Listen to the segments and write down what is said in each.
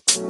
C'est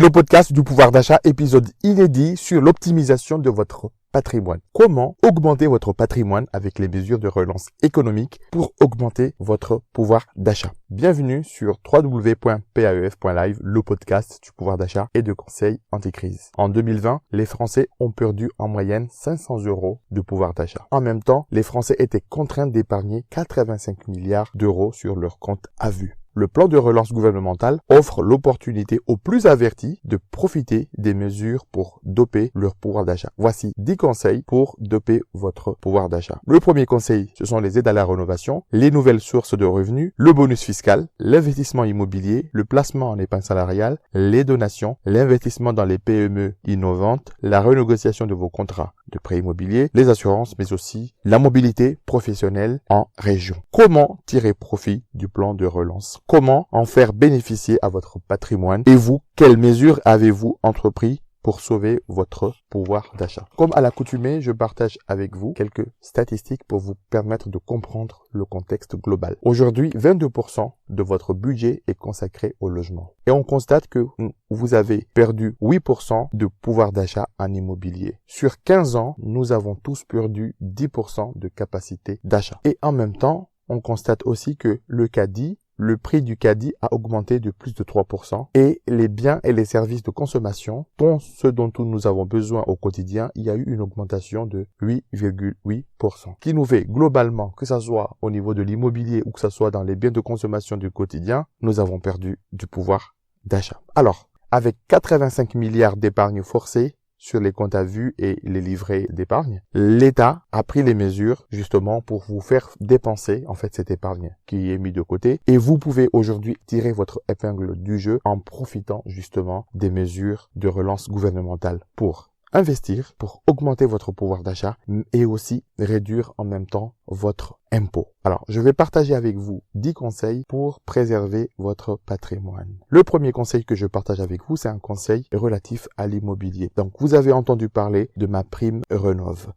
le podcast du pouvoir d'achat, épisode inédit sur l'optimisation de votre patrimoine. Comment augmenter votre patrimoine avec les mesures de relance économique pour augmenter votre pouvoir d'achat. Bienvenue sur www.paef.live, le podcast du pouvoir d'achat et de conseils anti-crise. En 2020, les Français ont perdu en moyenne 500 € de pouvoir d'achat. En même temps, les Français étaient contraints d'épargner 85 milliards d'euros sur leur compte à vue. Le plan de relance gouvernemental offre l'opportunité aux plus avertis de profiter des mesures pour doper leur pouvoir d'achat. Voici 10 conseils pour doper votre pouvoir d'achat. Le premier conseil, ce sont les aides à la rénovation, les nouvelles sources de revenus, le bonus fiscal, l'investissement immobilier, le placement en épargne salariale, les donations, l'investissement dans les PME innovantes, la renégociation de vos contrats de prêt immobilier, les assurances, mais aussi la mobilité professionnelle en région. Comment tirer profit du plan de relance? Comment en faire bénéficier à votre patrimoine? Et vous, quelles mesures avez-vous entrepris pour sauver votre pouvoir d'achat? Comme à l'accoutumée, je partage avec vous quelques statistiques pour vous permettre de comprendre le contexte global. Aujourd'hui, 22% de votre budget est consacré au logement. Et on constate que vous avez perdu 8% de pouvoir d'achat en immobilier. Sur 15 ans, nous avons tous perdu 10% de capacité d'achat. Et en même temps, on constate aussi que le prix du caddie a augmenté de plus de 3% et les biens et les services de consommation, dont ceux dont nous avons besoin au quotidien, il y a eu une augmentation de 8,8%. Qui nous fait globalement, que ce soit au niveau de l'immobilier ou que ce soit dans les biens de consommation du quotidien, nous avons perdu du pouvoir d'achat. Alors, avec 85 milliards d'épargne forcée, sur les comptes à vue et les livrets d'épargne, l'État a pris les mesures justement pour vous faire dépenser en fait cette épargne qui est mise de côté et vous pouvez aujourd'hui tirer votre épingle du jeu en profitant justement des mesures de relance gouvernementale pour investir, pour augmenter votre pouvoir d'achat et aussi réduire en même temps votre impôt. Alors, je vais partager avec vous 10 conseils pour préserver votre patrimoine. Le premier conseil que je partage avec vous, c'est un conseil relatif à l'immobilier. Donc, vous avez entendu parler de ma prime Rénov',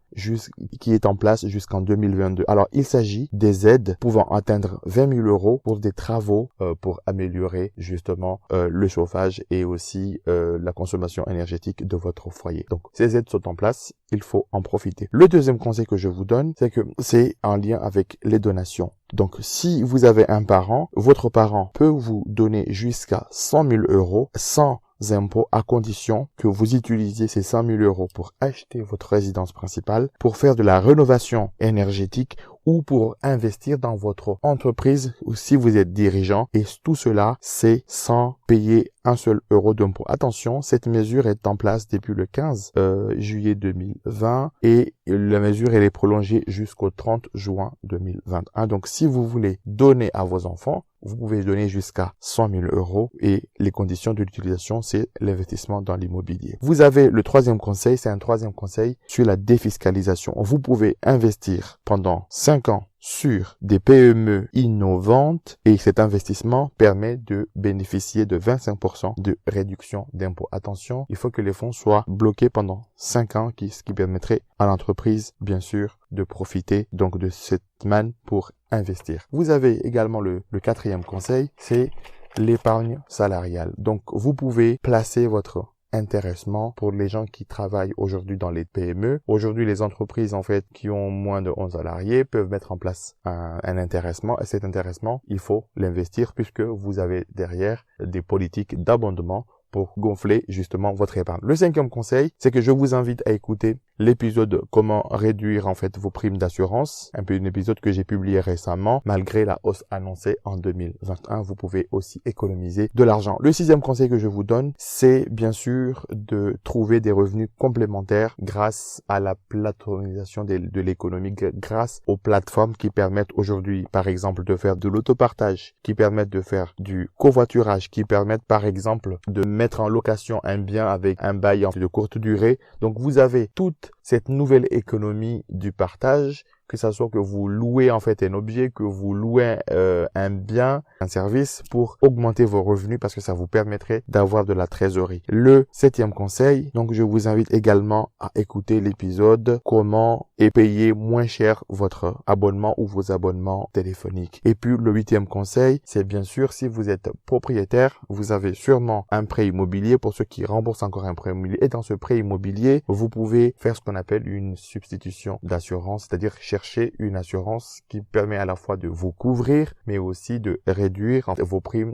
qui est en place jusqu'en 2022. Alors, il s'agit des aides pouvant atteindre 20 000 € pour des travaux pour améliorer justement le chauffage et aussi la consommation énergétique de votre foyer. Donc, ces aides sont en place, il faut en profiter. Le deuxième conseil que je vous donne, c'est que c'est en lien avec les donations. Donc, si vous avez un parent, votre parent peut vous donner jusqu'à 100 000 € sans impôts à condition que vous utilisiez ces 100 000 € pour acheter votre résidence principale, pour faire de la rénovation énergétique ou pour investir dans votre entreprise ou si vous êtes dirigeant. Et tout cela, c'est sans payer un seul euro d'impôt. Attention, cette mesure est en place depuis le 15 juillet 2020 et la mesure elle est prolongée jusqu'au 30 juin 2021. Donc, si vous voulez donner à vos enfants, vous pouvez donner jusqu'à 100 000 € et les conditions de l'utilisation, c'est l'investissement dans l'immobilier. Vous avez le troisième conseil, c'est un troisième conseil sur la défiscalisation. Vous pouvez investir pendant 5 ans sur des PME innovantes et cet investissement permet de bénéficier de 25% de réduction d'impôt. Attention, il faut que les fonds soient bloqués pendant 5 ans, ce qui permettrait à l'entreprise, bien sûr, de profiter donc de cette manne pour investir. Vous avez également le quatrième conseil, c'est l'épargne salariale. Donc, vous pouvez placer votre intéressement pour les gens qui travaillent aujourd'hui dans les PME. Aujourd'hui, les entreprises en fait qui ont moins de 11 salariés peuvent mettre en place un intéressement et cet intéressement, il faut l'investir puisque vous avez derrière des politiques d'abondement pour gonfler justement votre épargne. Le cinquième conseil, c'est que je vous invite à écouter l'épisode comment réduire en fait vos primes d'assurance, un épisode que j'ai publié récemment. Malgré la hausse annoncée en 2021, vous pouvez aussi économiser de l'argent. Le sixième conseil que je vous donne, c'est bien sûr de trouver des revenus complémentaires grâce à la plateformisation de l'économie, grâce aux plateformes qui permettent aujourd'hui, par exemple, de faire de l'autopartage, qui permettent de faire du covoiturage, qui permettent par exemple de mettre en location un bien avec un bail de courte durée. Donc vous avez toutes cette nouvelle économie du partage, que ça soit que vous louez en fait un objet, que vous louez un bien, un service pour augmenter vos revenus parce que ça vous permettrait d'avoir de la trésorerie. Le 7e conseil, donc je vous invite également à écouter l'épisode comment payer moins cher votre abonnement ou vos abonnements téléphoniques. Et puis le 8e conseil, c'est bien sûr si vous êtes propriétaire, vous avez sûrement un prêt immobilier pour ceux qui remboursent encore un prêt immobilier. Et dans ce prêt immobilier, vous pouvez faire ce qu'on appelle une substitution d'assurance, c'est-à-dire chercher une assurance qui permet à la fois de vous couvrir, mais aussi de réduire vos primes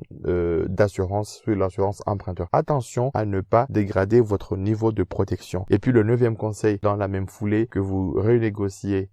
d'assurance sur l'assurance emprunteur. Attention à ne pas dégrader votre niveau de protection. Et puis le 9e conseil, dans la même foulée, que vous renégociez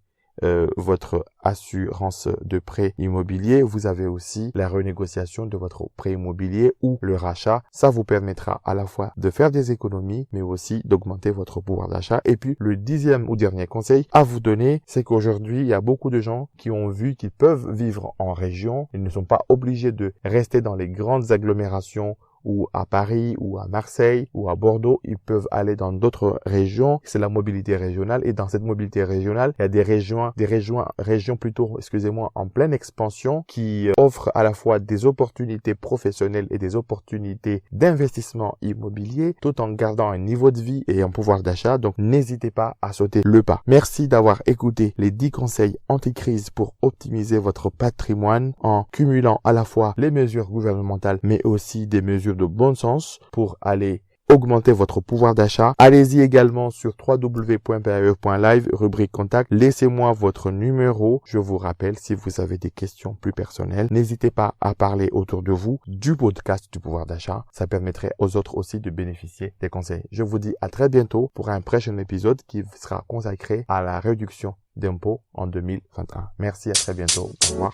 votre assurance de prêt immobilier, vous avez aussi la renégociation de votre prêt immobilier ou le rachat. Ça vous permettra à la fois de faire des économies, mais aussi d'augmenter votre pouvoir d'achat. Et puis, le 10e ou dernier conseil à vous donner, c'est qu'aujourd'hui, il y a beaucoup de gens qui ont vu qu'ils peuvent vivre en région. Ils ne sont pas obligés de rester dans les grandes agglomérations ou à Paris, ou à Marseille, ou à Bordeaux, ils peuvent aller dans d'autres régions. C'est la mobilité régionale. Et dans cette mobilité régionale, il y a des régions plutôt, excusez-moi, en pleine expansion qui offrent à la fois des opportunités professionnelles et des opportunités d'investissement immobilier, tout en gardant un niveau de vie et un pouvoir d'achat. Donc, n'hésitez pas à sauter le pas. Merci d'avoir écouté les 10 conseils anti-crise pour optimiser votre patrimoine en cumulant à la fois les mesures gouvernementales, mais aussi des mesures de bon sens pour aller augmenter votre pouvoir d'achat. Allez-y également sur www.pae.live, rubrique contact. Laissez-moi votre numéro. Je vous rappelle, si vous avez des questions plus personnelles, n'hésitez pas à parler autour de vous du podcast du pouvoir d'achat. Ça permettrait aux autres aussi de bénéficier des conseils. Je vous dis à très bientôt pour un prochain épisode qui sera consacré à la réduction d'impôts en 2021. Merci, à très bientôt. Au revoir.